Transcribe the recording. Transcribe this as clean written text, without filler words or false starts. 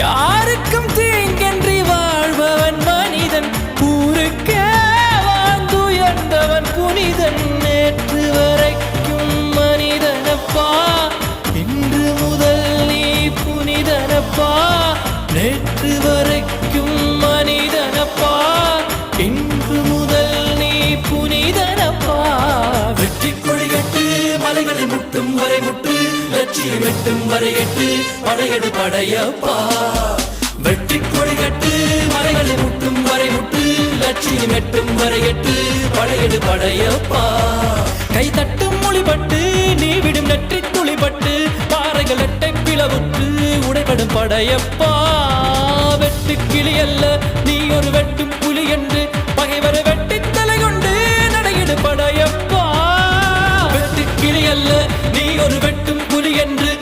யாருக்கும் தீங்கன்றி வாழ்பவன் மனிதன், ஊருக்கே வாழ்ந்துயர்ந்தவன் புனிதன். நேற்று வரைக்கும் மனிதனப்பா, இன்று முதல் நீ புனிதனப்பா. நேற்று வரைக்கும் மனிதனப்பா, இன்று முதல் நீ புனிதனப்பா. வெற்றி கொடிகட்டு மலைகளை முட்டும் வரை முட்டு, லட்சியம் எட்டும் வரை எட்டு, படையெடு படையப்பா. வெற்றி கொடிகட்டு மலைகளை முட்டும் வரை முட்டு, லட்சியம் எட்டும் வரை எட்டு, படையெடு படையப்பா. கை தட்டும் மொழிபட்டு நீ விடும் நெற்றி துளிபட்டு, பாறைகள் எட்டை பிளவுற்று உடைபடும் படையப்பா. வெட்டு கிளி அல்ல நீ ஒரு வெட்டும் புலி என்று, பகைவரை வெட்டி தலை கொண்டு நடையிடு படையப்பா. வெட்டு கிளி அல்ல நீ ஒரு வெட்டும் புலி என்று,